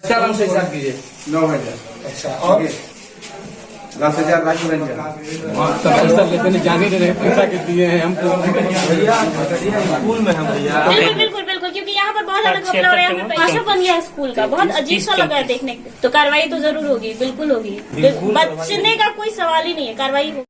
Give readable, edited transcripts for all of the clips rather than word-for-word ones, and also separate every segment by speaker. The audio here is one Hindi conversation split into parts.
Speaker 1: नाम से हिसाब कीजिए।
Speaker 2: 9,000।
Speaker 1: अच्छा, और
Speaker 2: 10,000 राशि रंजन।
Speaker 1: तो पैसा लेते नहीं, जाने दे रहे पैसा के दिए हैं हमको।
Speaker 2: भैया स्कूल में हम भैया
Speaker 3: बिल्कुल बिल्कुल बिल्कुल, क्योंकि यहाँ पर बहुत ज्यादा घपला हो रहा है। यहाँ पे भाषा बन गया है स्कूल का, बहुत अजीब सा लगा है देखने को। तो कार्रवाई तो जरूर होगी, बिल्कुल होगी। बचने का कोई सवाल ही नहीं है, कार्रवाई होगी।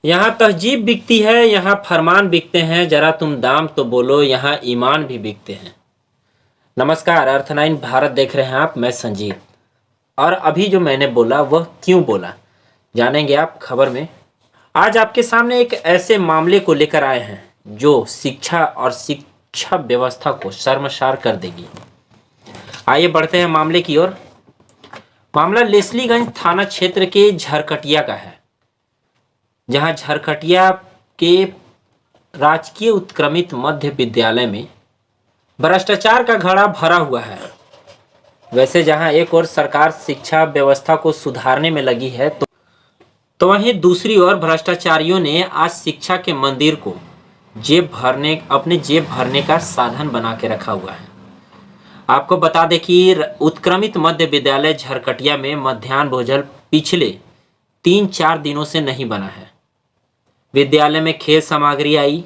Speaker 4: यहाँ तहजीब बिकती है, यहाँ फरमान बिकते हैं, जरा तुम दाम तो बोलो, यहाँ ईमान भी बिकते हैं। नमस्कार, अर्थ9 भारत देख रहे हैं आप, मैं संजीव। और अभी जो मैंने बोला वह क्यों बोला, जानेंगे आप खबर में। आज आपके सामने एक ऐसे मामले को लेकर आए हैं जो शिक्षा और शिक्षा व्यवस्था को शर्मसार कर देगी। आइए बढ़ते हैं मामले की ओर। मामला लेस्लीगंज थाना क्षेत्र के झरकटिया का है, जहां झरकटिया के राजकीय उत्क्रमित मध्य विद्यालय में भ्रष्टाचार का घड़ा भरा हुआ है। वैसे जहां एक ओर सरकार शिक्षा व्यवस्था को सुधारने में लगी है, तो वहीं दूसरी ओर भ्रष्टाचारियों ने आज शिक्षा के मंदिर को अपने जेब भरने का साधन बना के रखा हुआ है। आपको बता दें कि उत्क्रमित मध्य विद्यालय झरकटिया में मध्याह्न भोजन पिछले 3-4 दिनों से नहीं बना है। विद्यालय में खेल सामग्री आई,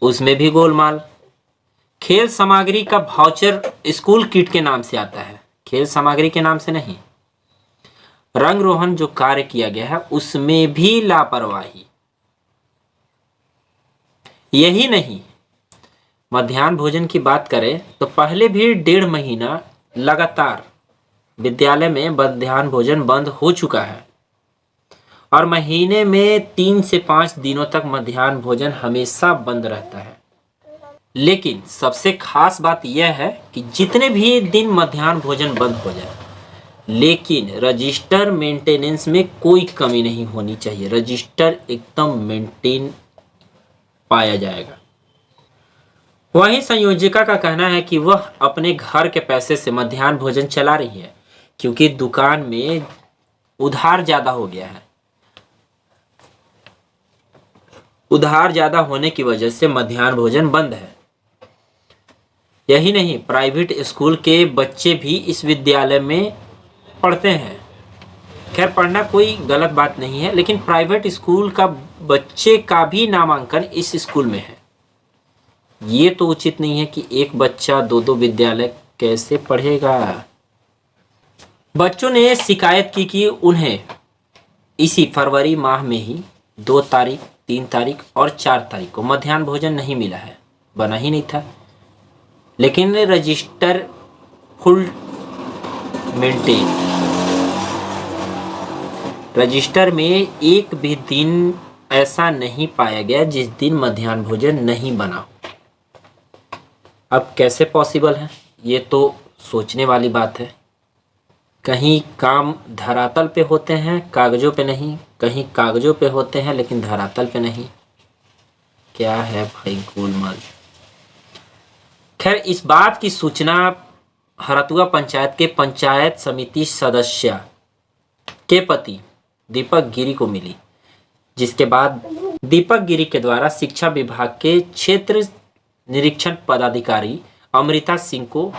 Speaker 4: उसमें भी गोलमाल। खेल सामग्री का वाउचर स्कूल किट के नाम से आता है, खेल सामग्री के नाम से नहीं। रंग रोहन जो कार्य किया गया है उसमें भी लापरवाही। यही नहीं, मध्याह्न भोजन की बात करें तो पहले भी 1.5 महीना लगातार विद्यालय में मध्याह्न भोजन बंद हो चुका है और महीने में 3 से 5 दिनों तक मध्याह्न भोजन हमेशा बंद रहता है। लेकिन सबसे खास बात यह है कि जितने भी दिन मध्याह्न भोजन बंद हो जाए, लेकिन रजिस्टर मेंटेनेंस में कोई कमी नहीं होनी चाहिए। रजिस्टर एकदम मेंटेन पाया जाएगा। वहीं संयोजिका का कहना है कि वह अपने घर के पैसे से मध्याह्न भोजन चला रही है, क्योंकि दुकान में उधार ज्यादा हो गया है। उधार ज्यादा होने की वजह से मध्याह्न भोजन बंद है। यही नहीं, प्राइवेट स्कूल के बच्चे भी इस विद्यालय में पढ़ते हैं। खैर, पढ़ना कोई गलत बात नहीं है, लेकिन प्राइवेट स्कूल का बच्चे का भी नामांकन इस स्कूल में है। ये तो उचित नहीं है कि एक बच्चा 2-2 विद्यालय कैसे पढ़ेगा। बच्चों ने शिकायत की कि उन्हें इसी फरवरी माह में ही 2 तारीख, 3 तारीख और 4 तारीख को मध्याह्न भोजन नहीं मिला है, बना ही नहीं था। लेकिन रजिस्टर फुल मेंटेन। रजिस्टर में एक भी दिन ऐसा नहीं पाया गया जिस दिन मध्याह्न भोजन नहीं बना। अब कैसे पॉसिबल है, ये तो सोचने वाली बात है। कहीं काम धरातल पे होते हैं, कागजों पे नहीं, कहीं कागजों पे होते हैं लेकिन धरातल पे नहीं। क्या है भाई गोलमाल। खैर, इस बात की सूचना हरतुआ पंचायत के पंचायत समिति सदस्य के पति दीपक गिरी को मिली, जिसके बाद दीपक गिरी के द्वारा शिक्षा विभाग के क्षेत्र निरीक्षण पदाधिकारी अमृता सिंह को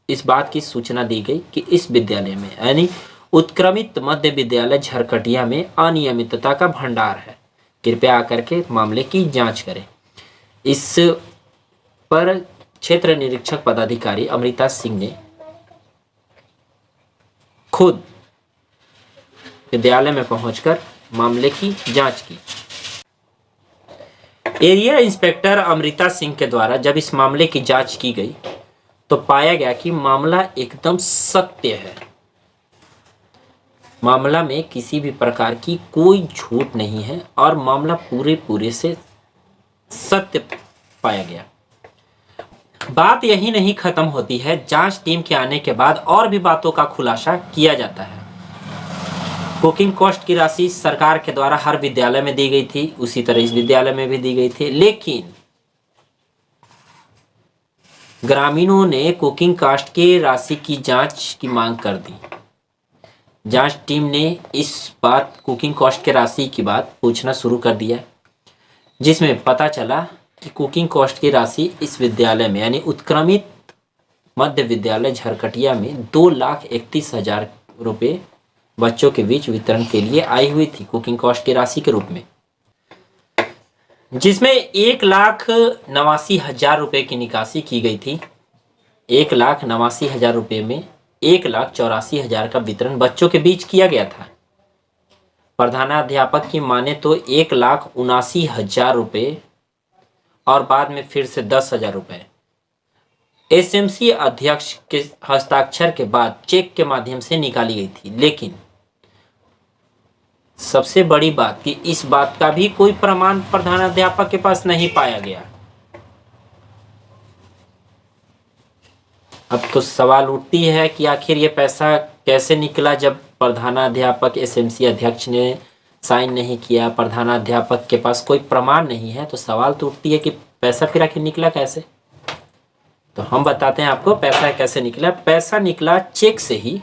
Speaker 4: इस बात की सूचना दी गई कि इस विद्यालय में यानी उत्क्रमित मध्य विद्यालय झरकटिया में अनियमितता का भंडार है। कृपया आकर के मामले की जांच करें। इस पर क्षेत्र निरीक्षक पदाधिकारी अमृता सिंह ने खुद विद्यालय में पहुंचकर मामले की जांच की। एरिया इंस्पेक्टर अमृता सिंह के द्वारा जब इस मामले की जांच की गई तो पाया गया कि मामला एकदम सत्य है। मामला में किसी भी प्रकार की कोई झूठ नहीं है और मामला पूरे से सत्य पाया गया। बात यही नहीं खत्म होती है, जांच टीम के आने के बाद और भी बातों का खुलासा किया जाता है। कुकिंग कॉस्ट की राशि सरकार के द्वारा हर विद्यालय में दी गई थी, उसी तरह इस विद्यालय में भी दी गई थी, लेकिन ग्रामीणों ने कुकिंग कास्ट की राशि की जांच की मांग कर दी। जांच टीम ने इस बात कुकिंग कॉस्ट के राशि की बात पूछना शुरू कर दिया, जिसमें पता चला कि कुकिंग कॉस्ट की राशि इस विद्यालय में यानी उत्क्रमित मध्य विद्यालय झरकटिया में 2,31,000 रुपये बच्चों के बीच वितरण के लिए आई हुई थी कुकिंग कॉस्ट की राशि के रूप में, जिसमें 1,89,000 रुपये की निकासी की गई थी। 1,89,000 रुपये में 1,84,000 का वितरण बच्चों के बीच किया गया था। प्रधानाध्यापक की माने तो 1,79,000 रुपये और बाद में फिर से 10,000 रुपये एसएमसी अध्यक्ष के हस्ताक्षर के बाद चेक के माध्यम से निकाली गई थी। लेकिन सबसे बड़ी बात कि इस बात का भी कोई प्रमाण प्रधानाध्यापक के पास नहीं पाया गया। अब तो सवाल उठती है कि आखिर ये पैसा कैसे निकला, जब प्रधानाध्यापक एसएमसी अध्यक्ष ने साइन नहीं किया, प्रधानाध्यापक के पास कोई प्रमाण नहीं है, तो सवाल तो उठती है कि पैसा फिर आखिर निकला कैसे। तो हम बताते हैं आपको पैसा कैसे निकला। पैसा निकला चेक से ही,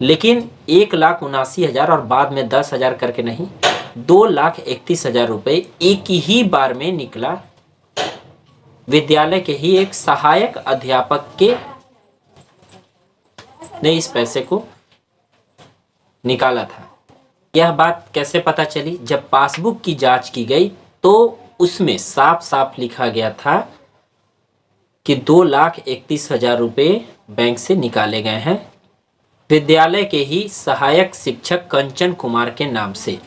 Speaker 4: लेकिन 1,79,000 और बाद में 10,000 करके नहीं, 2,31,000 रुपये एक ही बार में निकला। विद्यालय के ही एक सहायक अध्यापक के ने इस पैसे को निकाला था। यह बात कैसे पता चली? जब पासबुक की जांच की गई तो उसमें साफ साफ लिखा गया था कि 2,31,000 रुपये बैंक से निकाले गए हैं विद्यालय के ही सहायक शिक्षक कंचन कुमार के नाम से,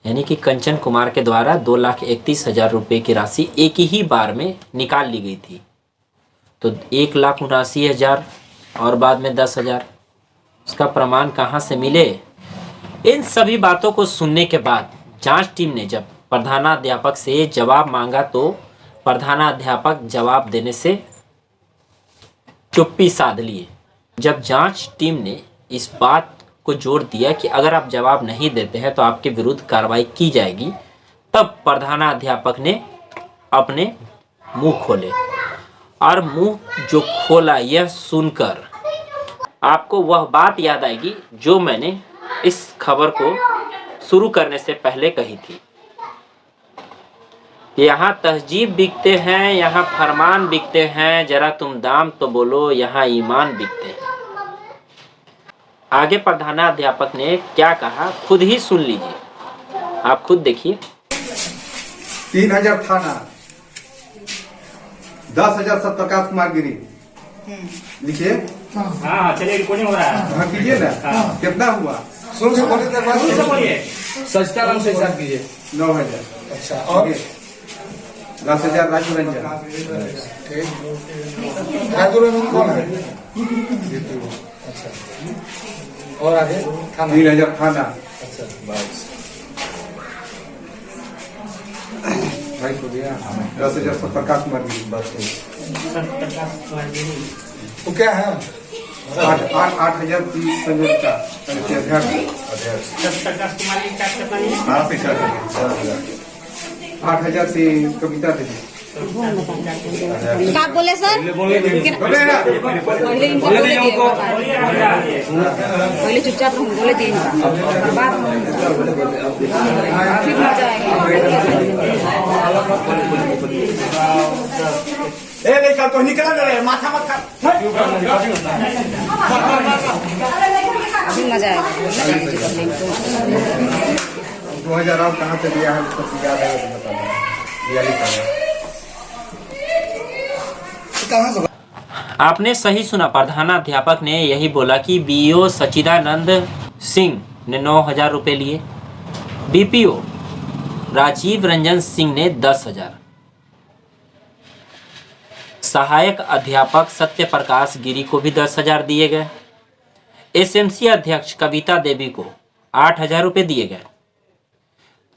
Speaker 4: यानी कि कंचन कुमार के द्वारा 2,31,000 रुपये की राशि एक ही बार में निकाल ली गई थी। तो 1,79,000 और बाद में 10,000, उसका प्रमाण कहाँ से मिले? इन सभी बातों को सुनने के बाद जांच टीम ने जब प्रधानाध्यापक से जवाब मांगा तो प्रधानाध्यापक जवाब देने से चुप्पी साध लिए। जब जांच टीम ने इस बात को जोर दिया कि अगर आप जवाब नहीं देते हैं तो आपके विरुद्ध कार्रवाई की जाएगी, तब प्रधानाध्यापक ने अपने मुंह खोले। और मुंह जो खोला, यह सुनकर आपको वह बात याद आएगी जो मैंने इस खबर को शुरू करने से पहले कही थी। यहाँ तहजीब बिकते हैं, यहाँ फरमान बिकते हैं, जरा तुम दाम तो बोलो, यहाँ ईमान बिकते हैं। आगे प्रधानाध्यापक ने क्या कहा खुद ही सुन लीजिए, आप खुद देखिए।
Speaker 2: 3,000 थाना, 10,000 सब प्रकाश कुमार गिरी। लिखिए।
Speaker 5: हाँ चलिए, रिकॉर्डिंग हो रहा है।
Speaker 2: हाँ कीजिए ना। कितना हुआ? शुरू से बोलिए।
Speaker 1: सचता नाम से हिसाब कीजिए।
Speaker 2: 9,000।
Speaker 1: अच्छा, और
Speaker 2: 10,000 राजू रंजन।
Speaker 1: राजू रंजन कौन है? अच्छा, और आगे
Speaker 2: 3,000 थाना।
Speaker 1: अच्छा, बस
Speaker 2: 10,000 सब प्रकाश कुमार गिरी। बस
Speaker 1: तो क्या है?
Speaker 2: 8,000 की संयोजका
Speaker 5: हाँ
Speaker 2: 8,000 से कविता दीदी।
Speaker 6: क्या बोले सर? पहले चुपचाप रहूं, बोले तीन बार फिर मजा
Speaker 5: आएगा। तो निकला रहे, माथा मत
Speaker 6: अभी मजा आएगा।
Speaker 2: 2,000 और कहाँ से दिया है उसको याद है तो बता दें।
Speaker 4: आपने सही सुना, प्रधानाध्यापक ने यही बोला कि बीईओ सचिदानंद सिंह ने 9,000 रुपये लिए, बीपीओ राजीव रंजन सिंह ने 10,000, सहायक अध्यापक सत्य प्रकाश गिरी को भी 10,000 दिए गए, एसएमसी अध्यक्ष कविता देवी को 8,000 रुपये दिए गए,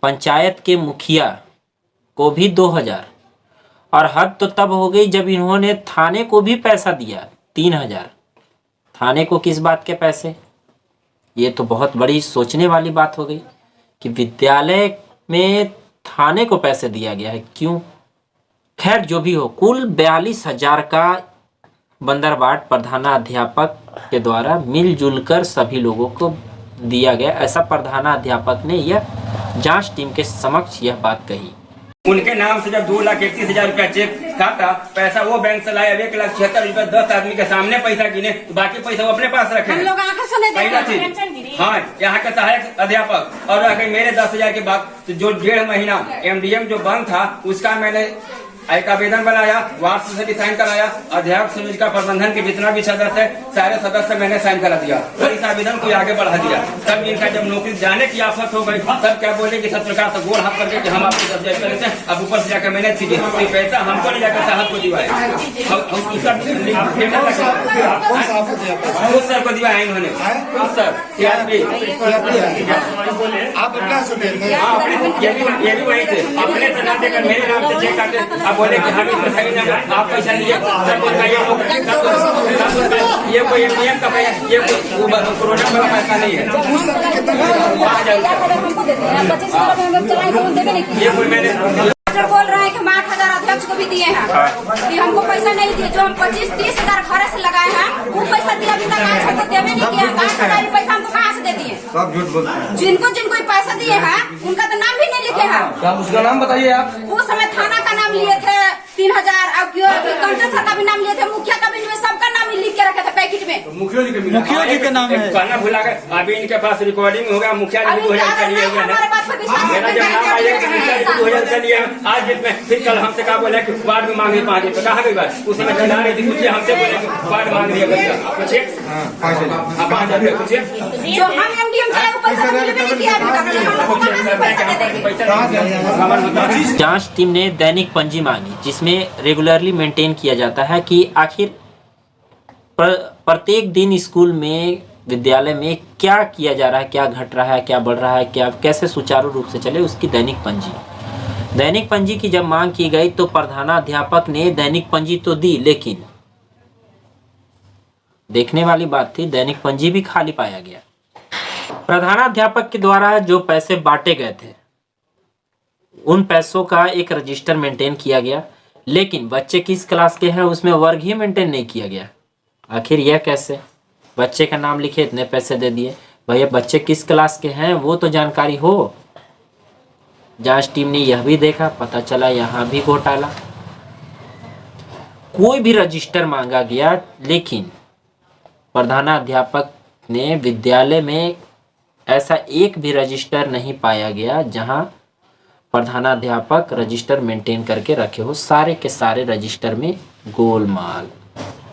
Speaker 4: पंचायत के मुखिया को भी 2,000, और हद तो तब हो गई जब इन्होंने थाने को भी पैसा दिया 3,000। थाने को किस बात के पैसे? ये तो बहुत बड़ी सोचने वाली बात हो गई कि विद्यालय में थाने को पैसे दिया गया है, क्यों? खैर जो भी हो, कुल 42,000 का बंदरबाट प्रधानाध्यापक के द्वारा मिलजुल कर सभी लोगों को दिया गया। ऐसा प्रधानाध्यापक ने यह जांच टीम के समक्ष यह बात कही।
Speaker 5: उनके नाम से जब 2,31,000 रुपया चेक काटा, पैसा वो बैंक से लाया 1,76,000 रुपया 10 आदमी के सामने पैसा गिने, तो बाकी पैसा वो अपने पास रखे।
Speaker 6: हम लोग आंखें से नहीं देख
Speaker 5: पहला
Speaker 6: रहे हैं।
Speaker 5: चीज, हाँ, यहाँ के सहायक अध्यापक और अगर मेरे 10,000 के बाद तो जो 1.5 महीना MDM जो बंद था उसका मैंने एक आवेदन बनाया, वार्ड से भी साइन कराया, अध्यापक समिति का प्रबंधन के जितना भी सदस्य है सारे सदस्य मैंने साइन करा दिया और इस आवेदन को आगे बढ़ा दिया। तब इनका जब नौकरी जाने की आफत हो गई तब क्या बोले कि सरकार से गोल हाथ करके कि हम आपको 10,000 कर देते हैं, अब ऊपर से जाकर मैनेज कीजिए, तो पैसा हमको नहीं जाकर साहब को दिवाए, उस सर को दिवाया इन्होंने, सर
Speaker 2: आप अपना सुने
Speaker 5: ये भी वही थे, अपने से नाम देकर मेरे नाम से चेक काटे। अब बोले कि हम इसमें सही नहीं, आप पैसा लिए, सब बोलता ये कोई MDM का पैसा, ये कोरोना वाला पैसा नहीं है। ये कोई मैंने
Speaker 6: बोल रहे हैं कि हम 8,000 अध्यक्ष को भी दिए हैं कि हमको पैसा नहीं दिए, जो हम 25-30 हजार घर से लगाए हैं वो पैसा दिया अभी तक आज हमको देवे नहीं किया। 8,000 पैसा हमको कहाँ से दे दिए?
Speaker 2: सब झूठ बोलते हैं।
Speaker 6: जिनको जिनको पैसा दिए हैं उनका तो नाम भी नहीं लिखे हैं।
Speaker 1: उसका नाम बताइए आप।
Speaker 6: उस समय थाना का नाम लिए थे 3,000, अब कंचन सर का भी नाम लिए थे, मुखिया का भी सबका नाम लिख के रखे थे पैकेट में।
Speaker 1: मुखिया जी के नाम है।
Speaker 5: कहना भुला गए, अभी इनके पास रिकॉर्डिंग हो गया, मुखिया जी 2,000 का लिए हुए हैं।
Speaker 6: हमारे बात पर विश्वास
Speaker 5: मेरा जब नाम आया कि मुखिया जी 2,000 का लिए आज डेट में, फिर कल हमसे कहा बोले कि वार्ड में मांगे 5 रुपये, कहा गई बात उस समय चिल्ला रही थी, मुझे हमसे बोले कि वार्ड मांग रही है पूछिए 5,000 रुपये पूछिए।
Speaker 6: जो हम MDM चाहे वो पैसा मिले नहीं किया अभी तक, हम लोग को कहाँ से पैसा दे देंगे?
Speaker 4: जांच टीम ने दैनिक पंजी मांगी जिसमें रेगुलरली मेंटेन किया जाता है कि आखिर प्रत्येक दिन स्कूल में विद्यालय में क्या किया जा रहा है, क्या घट रहा है, क्या बढ़ रहा है, क्या कैसे सुचारू रूप से चले, उसकी दैनिक पंजी की जब मांग की गई तो प्रधानाध्यापक ने दैनिक पंजी तो दी, लेकिन देखने वाली बात थी दैनिक पंजी भी खाली पाया गया। प्रधानाध्यापक के द्वारा जो पैसे बांटे गए थे उन पैसों का एक रजिस्टर मेंटेन किया गया, लेकिन बच्चे किस क्लास के हैं उसमें वर्ग ही मेंटेन नहीं किया गया। आखिर यह कैसे? बच्चे का नाम लिखे, इतने पैसे दे दिए, भैया बच्चे किस क्लास के हैं वो तो जानकारी हो। जांच टीम ने यह भी देखा, पता चला यहाँ भी घोटाला। कोई भी रजिस्टर मांगा गया, लेकिन प्रधानाध्यापक ने विद्यालय में ऐसा एक भी रजिस्टर नहीं पाया गया जहां प्रधानाध्यापक रजिस्टर मेंटेन करके रखे हो। सारे के सारे रजिस्टर में गोलमाल।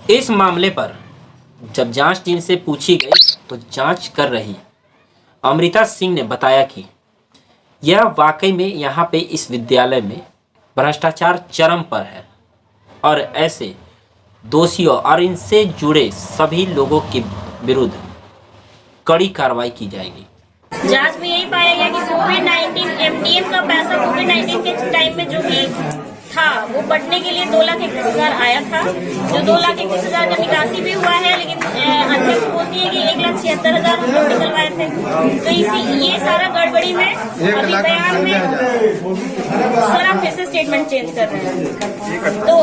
Speaker 4: इस मामले पर जब जांच टीम से पूछी गई तो जांच कर रही अमृता सिंह ने बताया कि यह वाकई में यहाँ पे इस विद्यालय में भ्रष्टाचार चरम पर है और ऐसे दोषियों और इनसे जुड़े सभी लोगों के विरुद्ध कड़ी कार्रवाई की जाएगी।
Speaker 3: जांच में यही पाया गया कि कोविड-19 MDM का पैसा कोविड-19 के टाइम में जो भी था वो बढ़ने के लिए 2,21,000 आया था, जो 2,21,000 का निकासी भी हुआ है, लेकिन अध्यक्ष बोलती है कि 1,76,000 हम लोग निकलवाए थे। तो इसी ये सारा गड़बड़ी में अभी बयान में सर आप फिर से स्टेटमेंट चेंज कर रहे हैं। तो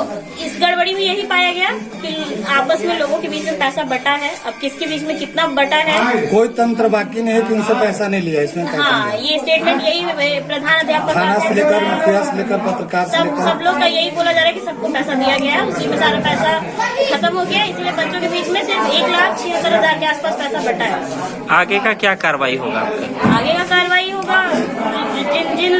Speaker 3: इस गड़बड़ी में यही पाया गया कि आपस में लोगों के बीच में पैसा बटा है। अब किसके बीच में कितना बटा है,
Speaker 2: कोई तंत्र बाकी नहीं है कि उनसे पैसा नहीं लिया इसमें।
Speaker 3: हाँ, ये स्टेटमेंट यही प्रधान अध्यापक
Speaker 2: थाना से लेकर मुखिया से लेकर पत्रकार से
Speaker 3: सब लोग का यही बोला जा रहा है कि सबको पैसा दिया गया है, उसी में सारा पैसा खत्म हो गया, इसलिए बच्चों के बीच में सिर्फ 1,76,000 के आसपास पैसा बटा है।
Speaker 4: आगे का क्या कार्रवाई होगा?
Speaker 3: आगे का कार्रवाई होगा, जिन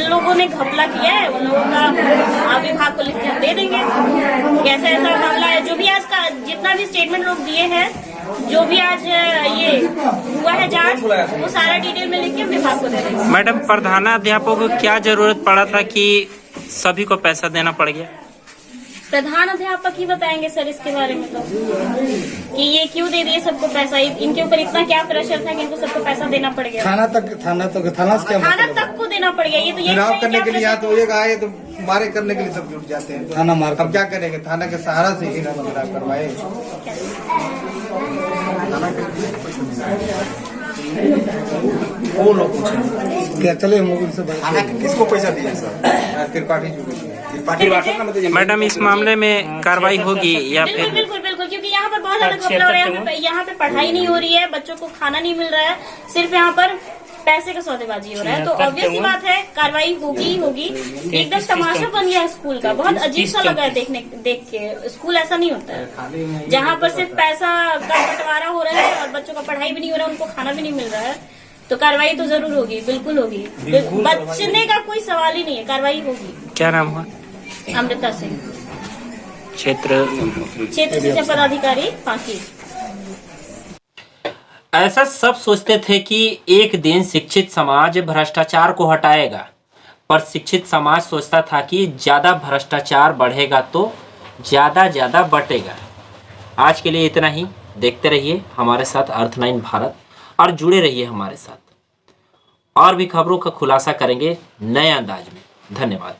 Speaker 3: लोगों ने घपला किया है उन लोगों का विभाग को लिख कर दे देंगे। कैसा ऐसा मामला है, जो भी आज का जितना भी स्टेटमेंट लोग दिए हैं, जो भी आज ये हुआ है जांच, वो सारा डिटेल में लिख के विभाग को दे देंगे।
Speaker 4: मैडम, प्रधानाध्यापक को क्या जरूरत पड़ा था कि सभी को पैसा देना पड़ गया?
Speaker 3: प्रधान अध्यापक ही बताएंगे सर इसके बारे में, तो कि ये क्यों दे दिए सबको पैसा, इनके ऊपर इतना क्या प्रेशर था कि इनको सबको पैसा देना पड़ गया। थाना तक को देना पड़ गया। ये तो
Speaker 2: चुनाव करने के लिए यहाँ तो एक आए तो मारे करने के लिए सब जुट जाते हैं, थाना मार। अब क्या करेंगे, थाना के सहारा से ही करवाए। वो लोग पूछे क्या चले मोबाइल से बात, किसको पैसा दिया सर? त्रिपाठी चुके
Speaker 4: मैडम इस मामले में कार्रवाई होगी या
Speaker 3: बिल्कुल
Speaker 4: फिर
Speaker 3: बिल्कुल बिल्कुल, क्योंकि यहाँ पर बहुत ज्यादा घपला हो रहा है। यहाँ पे पढ़ाई नहीं हो रही है, बच्चों को खाना नहीं मिल रहा है, सिर्फ यहाँ पर पैसे का सौदेबाजी हो रहा है। तो ऑब्वियस सी बात है कार्रवाई होगी ही होगी। एकदम तमाशा बन गया स्कूल का, बहुत अजीब सा लगा है देख के। स्कूल ऐसा नहीं होता है जहाँ पर सिर्फ पैसा का बंटवारा हो रहा है और बच्चों का पढ़ाई भी नहीं हो रहा है, उनको खाना भी नहीं मिल रहा है। तो कार्रवाई तो जरूर होगी, बिल्कुल होगी। बचने का कोई सवाल ही नहीं है, कार्रवाई होगी।
Speaker 4: क्या नाम हुआ?
Speaker 3: अमृता सिंह,
Speaker 4: क्षेत्र
Speaker 3: शिक्षा पदाधिकारी पांकी।
Speaker 4: ऐसा सब सोचते थे कि एक दिन शिक्षित समाज भ्रष्टाचार को हटाएगा, पर शिक्षित समाज सोचता था कि ज्यादा भ्रष्टाचार बढ़ेगा तो ज्यादा बटेगा। आज के लिए इतना ही। देखते रहिए हमारे साथ अर्थ9 भारत और जुड़े रहिए हमारे साथ। और भी खबरों का खुलासा करेंगे नए अंदाज में। धन्यवाद।